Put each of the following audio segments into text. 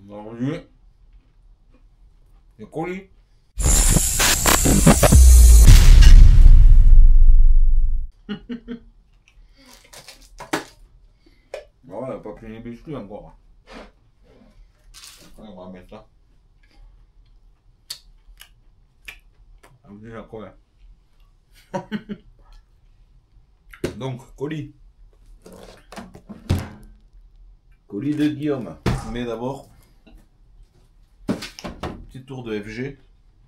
Aujourd'hui, les colis. On n'a pas pris les biscuits encore. On va mettre là. On va déjà quoi. Donc, colis. Colis de Guillaume. Mais d'abord, petit tour de FG.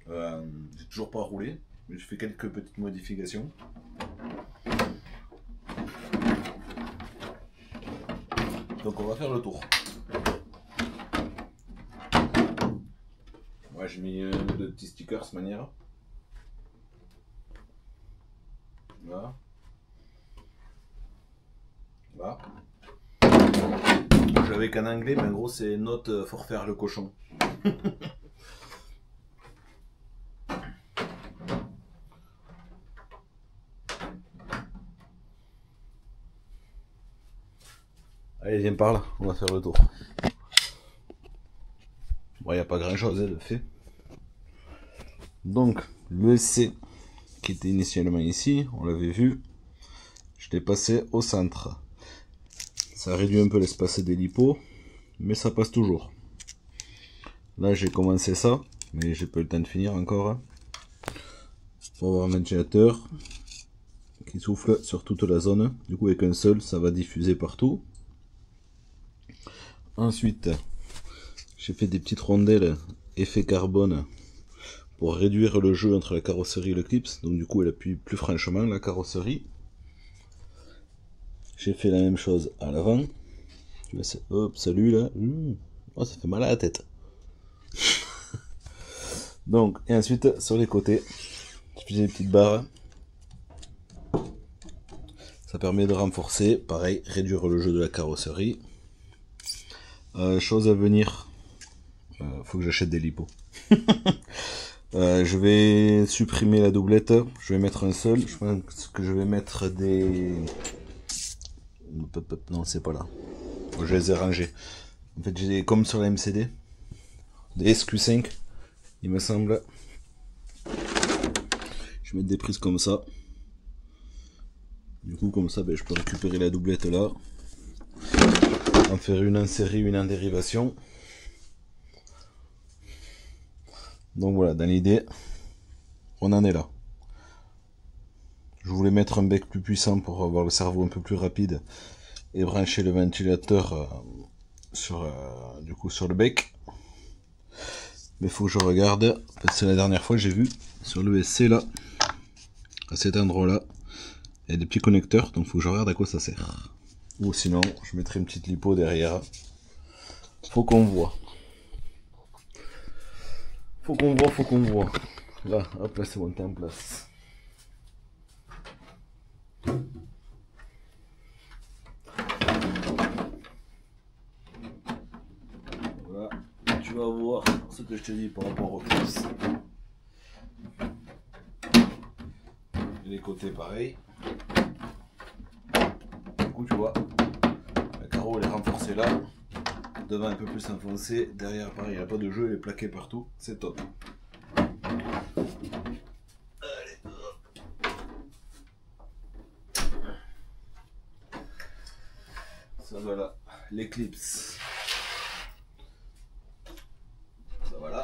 J'ai toujours pas roulé, mais je fais quelques petites modifications. Donc on va faire le tour. Moi j'ai mis de petits stickers de manière. Là. Là. Je l'avais qu'en anglais, mais en gros c'est note for faire le cochon. Allez, viens par là, on va faire le tour. Bon, il n'y a pas grand chose de fait. Donc, le C qui était initialement ici, on l'avait vu, je l'ai passé au centre. Ça réduit un peu l'espace des lipos, mais ça passe toujours. Là, j'ai commencé ça, mais j'ai pas eu le temps de finir encore. Pour avoir un ventilateur qui souffle sur toute la zone. Du coup, avec un seul, ça va diffuser partout. Ensuite, j'ai fait des petites rondelles effet carbone pour réduire le jeu entre la carrosserie et le clips. Donc du coup, elle appuie plus franchement la carrosserie. J'ai fait la même chose à l'avant. Hop, salut là. Oh, ça fait mal à la tête. Donc, et ensuite, sur les côtés, je fais des petites barres. Ça permet de renforcer, pareil, réduire le jeu de la carrosserie. Chose à venir, faut que j'achète des lipos. Je vais supprimer la doublette, je vais mettre un seul. Je pense que je vais mettre des... Non, c'est pas là. Je les ai rangés. En fait, j'ai comme sur la MCD, des SQ5, il me semble. Je vais mettre des prises comme ça. Du coup, comme ça, ben, je peux récupérer la doublette là. En faire une en série, une en dérivation. Donc voilà, dans l'idée, on en est là. Je voulais mettre un bec plus puissant pour avoir le cerveau un peu plus rapide et brancher le ventilateur du coup sur le bec. Mais il faut que je regarde, c'est la dernière fois que j'ai vu sur le SC là, à cet endroit là, il y a des petits connecteurs, donc il faut que je regarde à quoi ça sert. Ou sinon, je mettrai une petite lipo derrière. Faut qu'on voit. Faut qu'on voit. Là, hop là, c'est monté en place. Voilà, tu vas voir ce que je te dis par rapport aux clips. Les côtés pareil. Du coup, tu vois, le carreau il est renforcé là. Devant un peu plus enfoncé, derrière pareil, il n'y a pas de jeu, il est plaqué partout, c'est top. Allez, ça voilà, l'éclipse. Ça voilà.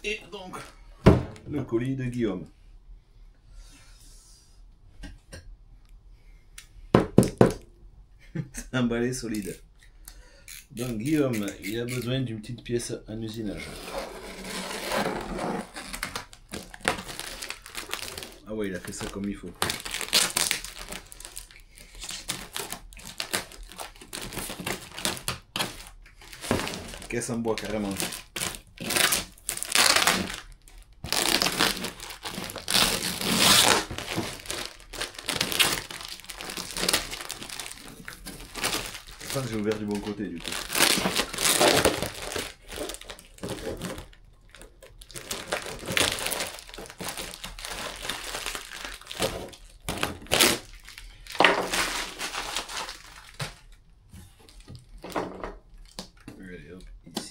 Et donc, le colis de Guillaume. C'est emballé solide. Donc Guillaume, il a besoin d'une petite pièce en usinage. Ah ouais, il a fait ça comme il faut. Caisse en bois carrément. Je pense que j'ai ouvert du bon côté du coup.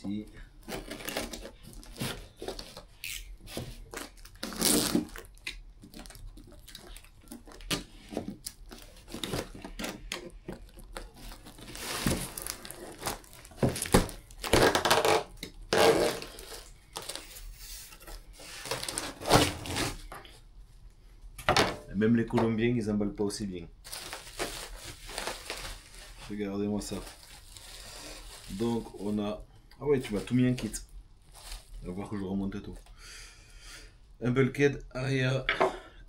ici. Même les Colombiens, ils emballent pas aussi bien. Regardez-moi ça. Donc on a... Ah ouais, tu m'as tout mis en kit. On va voir que je remonte tout. Un bulkhead arrière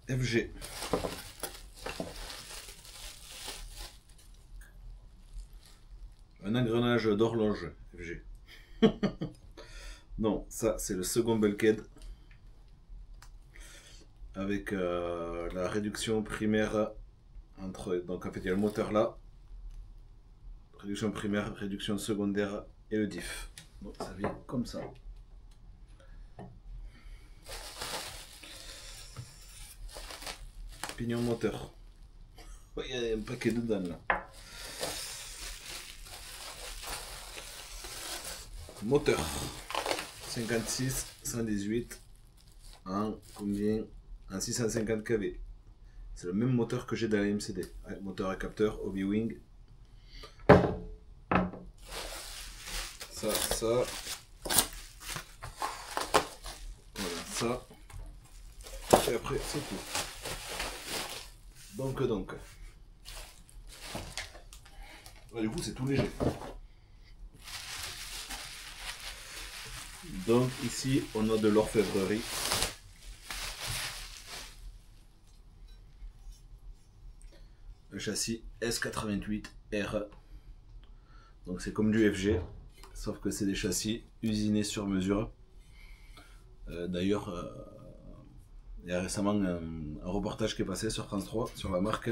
FG. Un engrenage d'horloge FG. Non, ça c'est le second bulkhead. Avec la réduction primaire entre... Donc en fait il y a le moteur là. Réduction primaire, réduction secondaire et le diff. Donc ça vient comme ça. Pignon moteur. Oh, il y a un paquet dedans là. Moteur. 56, 118. En combien? En 650 kV. C'est le même moteur que j'ai dans la MCD. Ouais, moteur à capteur, Hobby-Wing. Ça. Voilà, ça. Et après, c'est tout. Donc. Ouais, du coup, c'est tout léger. Donc, ici, on a de l'orfèvrerie. Le châssis S88R. Donc, c'est comme du FG. Sauf que c'est des châssis usinés sur mesure. D'ailleurs, il y a récemment un reportage qui est passé sur France 3 sur la marque.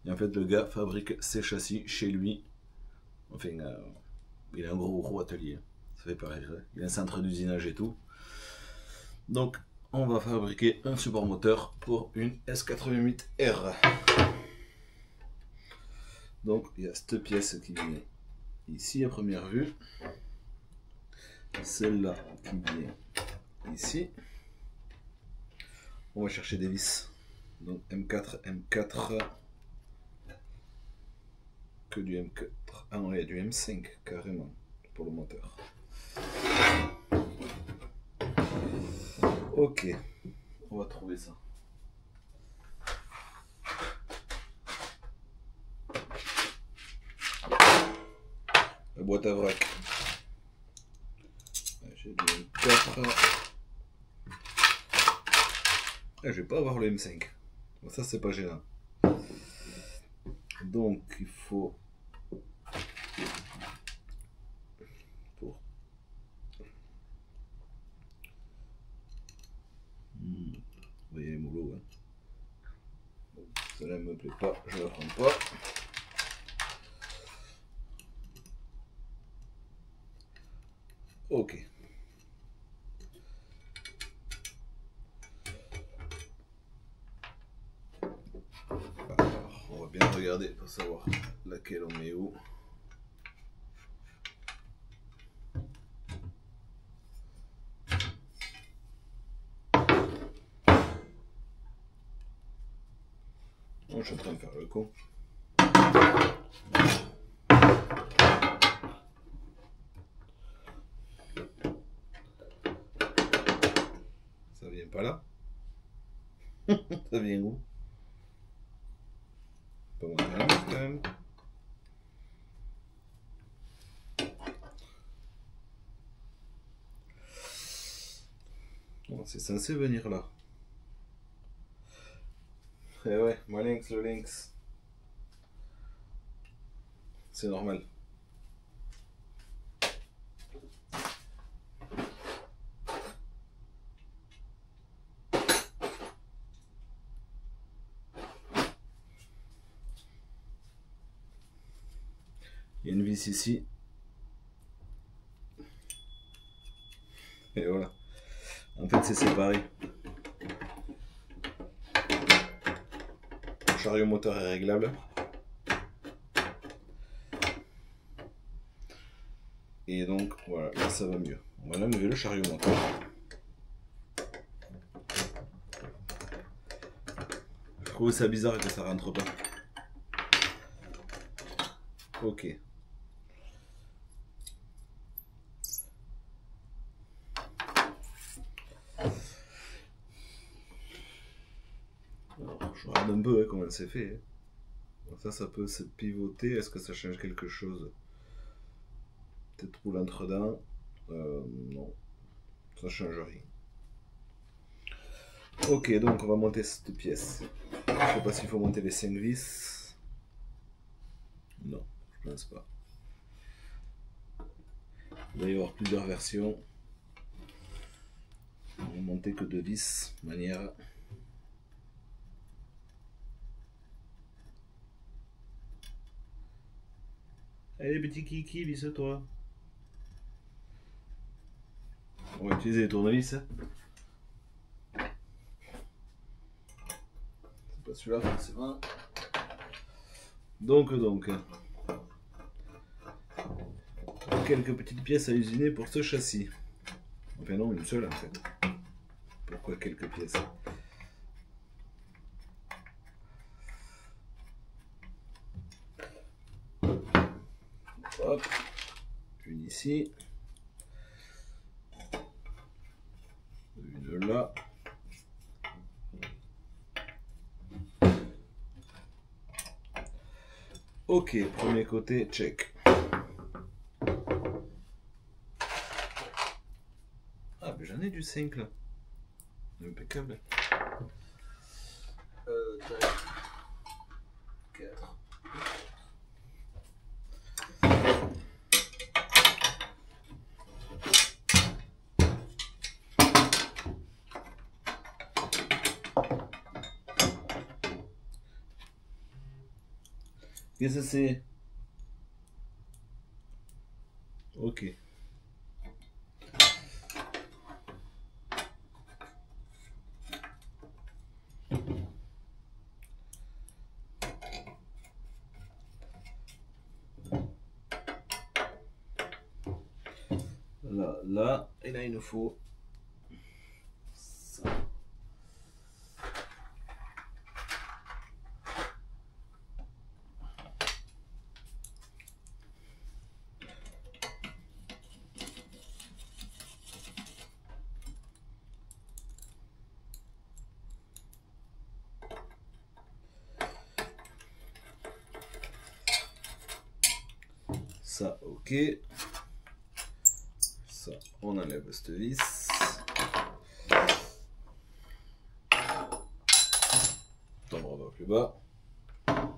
Et en fait, le gars fabrique ses châssis chez lui. Enfin, il a un gros atelier. Ça fait pareil. Il a un centre d'usinage et tout. Donc, on va fabriquer un support moteur pour une S88R. Donc, il y a cette pièce qui vient ici à première vue. Celle-là qui vient ici. On va chercher des vis. Donc M4. Que du M4. Ah non, il y a du M5 carrément pour le moteur. Ok. On va trouver ça. La boîte à vrac. J'ai du M4. Je vais pas avoir le M5. Bon, ça c'est pas gênant. Donc il faut pour vous voyez les moulots. Bon, celle-là me plaît pas, je la prends pas. Ok. Alors, on va bien regarder pour savoir laquelle on met où. Bon, je suis en train de faire le con. Ça vient pas là. Ça vient où? Pas moi quand même. Bon, c'est censé venir là. Eh ouais, moi lynx, le lynx. C'est normal. Il y a une vis ici. Et voilà. En fait, c'est séparé. Le chariot moteur est réglable. Et donc voilà, là ça va mieux. On va enlever le chariot moteur. Je trouve ça bizarre que ça rentre pas. Ok. Alors, je regarde un peu hein, comment c'est fait. Donc ça peut se pivoter. Est-ce que ça change quelque chose? Peut-être rouler entre-dedans. Non. Ça change rien. Ok, donc on va monter cette pièce. Je sais pas s'il faut monter les 5 vis. Non, je pense pas. Il va y avoir plusieurs versions. On va monter que 2 vis, manière. Allez petit kiki, visse-toi. On va utiliser les tournevis. C'est pas celui-là forcément. Donc. Quelques petites pièces à usiner pour ce châssis. Enfin non, une seule en fait. Pourquoi quelques pièces? Hop. Une ici. Une là. Ok, premier côté, check. Ah, mais j'en ai du 5 là. Impeccable. 4. Qu'est-ce que c'est? Ok. Là, et là il nous faut ça. Ça, ok. Ça, on enlève cette vis. On va plus bas. Ah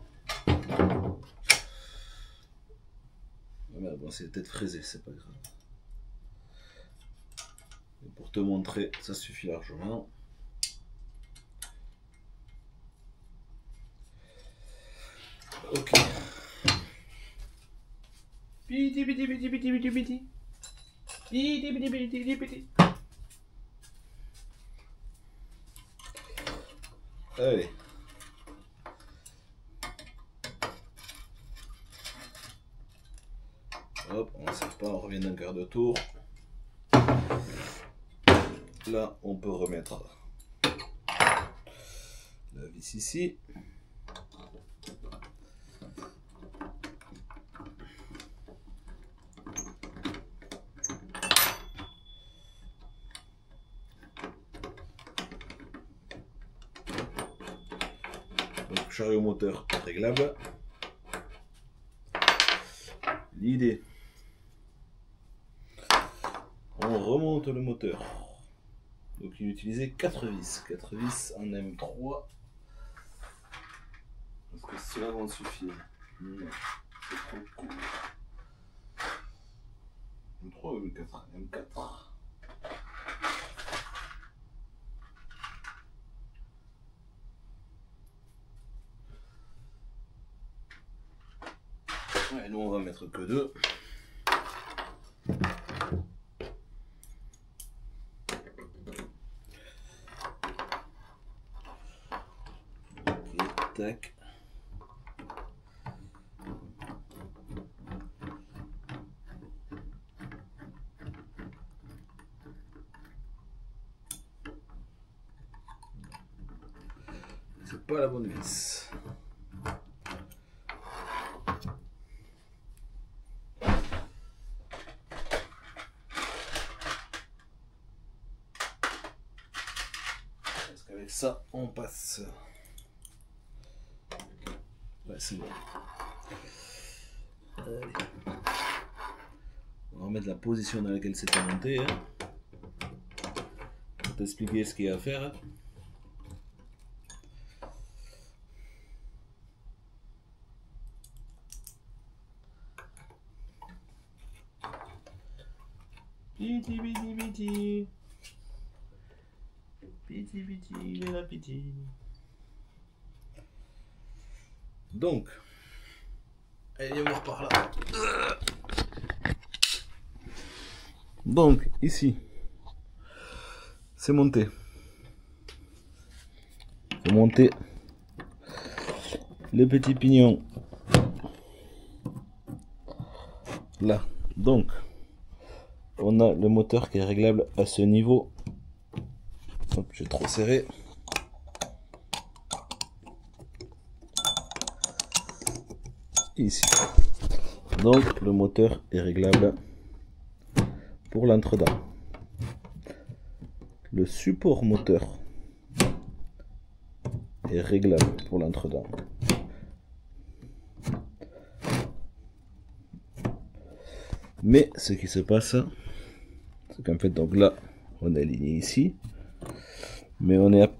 merde, bon, c'est peut-être fraisé, c'est pas grave. Et pour te montrer, ça suffit largement. Ok. Piti piti piti piti piti piti. Piti piti piti piti piti. Allez. Hop, on ne sert pas, on revient d'un quart de tour. Là, on peut remettre la vis ici. Donc, chariot moteur réglable. L'idée, on remonte le moteur. Donc il utilisait 4 vis. 4 vis en M3. Est-ce que cela va en suffire? Non, c'est trop court. M3 ou M4? M4. Ouais, nous on va mettre que 2. Ok, tac. pas la bonne vis. Parce qu'avec ça, on passe. Ouais, c'est bon. Allez. On va remettre la position dans laquelle c'était monté. Hein. Pour t'expliquer ce qu'il y a à faire. Piti, piti, piti. Piti, piti, il est là, piti. Donc, allez, viens voir par là. Donc, ici, c'est monté. C'est monté. Le petit pignon. Là. Donc, on a le moteur qui est réglable à ce niveau. Hop, j'ai trop serré. Ici. Donc, le moteur est réglable pour l'entre-dents. Le support moteur est réglable pour l'entre-dents. Mais ce qui se passe, c'est qu'en fait, donc là, on est aligné ici, mais on est à...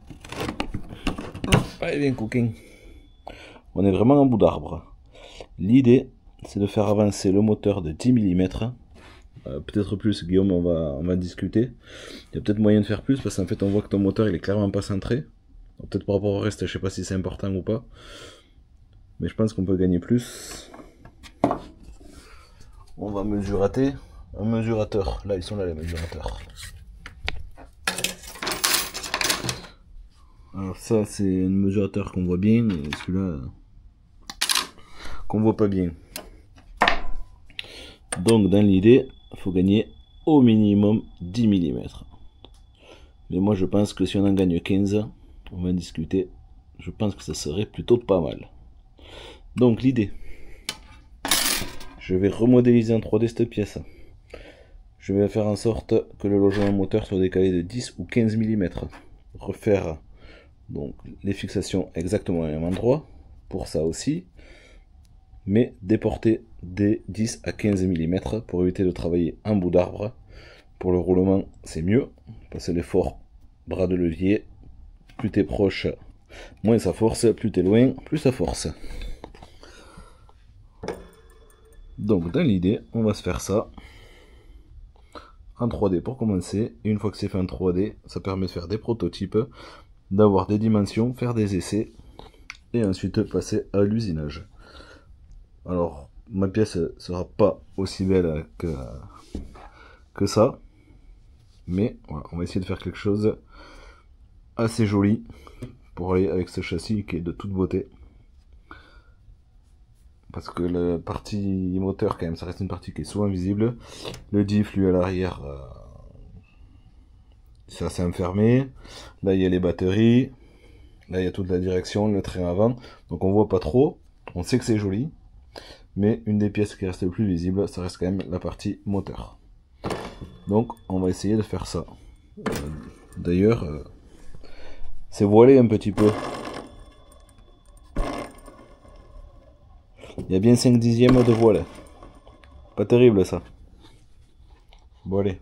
Allez, bien cooking. On est vraiment en bout d'arbre. L'idée, c'est de faire avancer le moteur de 10 mm. Peut-être plus, Guillaume, on va discuter. Il y a peut-être moyen de faire plus, parce qu'en fait, on voit que ton moteur, il est clairement pas centré. Peut-être par rapport au reste, je sais pas si c'est important ou pas. Mais je pense qu'on peut gagner plus. On va mesurater. Un mesurateur. Là, ils sont là, les mesurateurs. Alors ça, c'est un mesurateur qu'on voit bien. Et celui-là, qu'on voit pas bien. Donc, dans l'idée, il faut gagner au minimum 10 mm. Mais moi, je pense que si on en gagne 15, on va discuter. Je pense que ça serait plutôt pas mal. Donc, l'idée... Je vais remodéliser en 3D cette pièce. Je vais faire en sorte que le logement moteur soit décalé de 10 ou 15 mm. Refaire donc les fixations exactement au même endroit. Pour ça aussi. Mais déporter des 10 à 15 mm pour éviter de travailler en bout d'arbre. Pour le roulement, c'est mieux. Parce que l'effort bras de levier, plus t'es proche, moins ça force. Plus t'es loin, plus ça force. Donc dans l'idée, on va se faire ça en 3D pour commencer. Et une fois que c'est fait en 3D, ça permet de faire des prototypes, d'avoir des dimensions, faire des essais, et ensuite passer à l'usinage. Alors, ma pièce sera pas aussi belle que ça, mais voilà, on va essayer de faire quelque chose assez joli pour aller avec ce châssis qui est de toute beauté. Parce que la partie moteur, quand même, ça reste une partie qui est souvent visible. Le diff, lui, à l'arrière, c'est assez enfermé. Là, il y a les batteries. Là, il y a toute la direction, le train avant. Donc, on voit pas trop. On sait que c'est joli. Mais une des pièces qui reste le plus visible, ça reste quand même la partie moteur. Donc, on va essayer de faire ça. D'ailleurs, c'est voilé un petit peu. Il y a bien 5 dixièmes de voile. Pas terrible ça. Bon allez.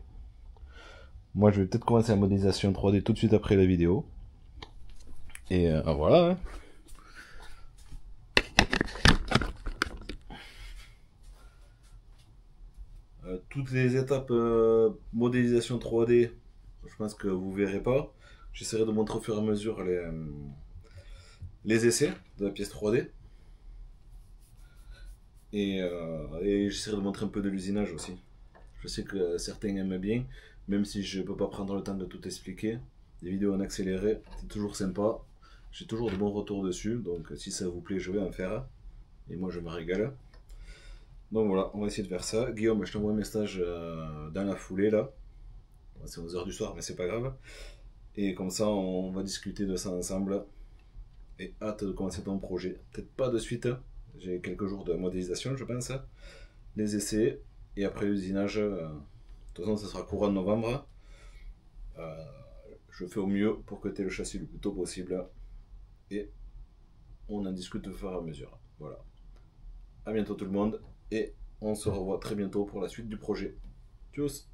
Moi je vais peut-être commencer la modélisation 3D tout de suite après la vidéo. Et voilà. Hein. Toutes les étapes modélisation 3D, je pense que vous verrez pas. J'essaierai de montrer au fur et à mesure les essais de la pièce 3D. Et j'essaierai de montrer un peu de l'usinage aussi. Je sais que certains aiment bien, même si je ne peux pas prendre le temps de tout expliquer. Des vidéos en accéléré, c'est toujours sympa. J'ai toujours de bons retours dessus, donc si ça vous plaît, je vais en faire. Et moi, je me régale. Donc voilà, on va essayer de faire ça. Guillaume, je t'envoie un message dans la foulée là. C'est 11 h du soir, mais c'est pas grave. Et comme ça, on va discuter de ça ensemble. et hâte de commencer ton projet. Peut-être pas de suite, hein. J'ai quelques jours de modélisation, je pense. Les essais, et après l'usinage, de toute façon, ça sera courant de novembre. Euh, je fais au mieux pour que tu aies le châssis le plus tôt possible, et on en discute au fur et à mesure. Voilà. À bientôt tout le monde, et on se revoit très bientôt pour la suite du projet. Tchuss!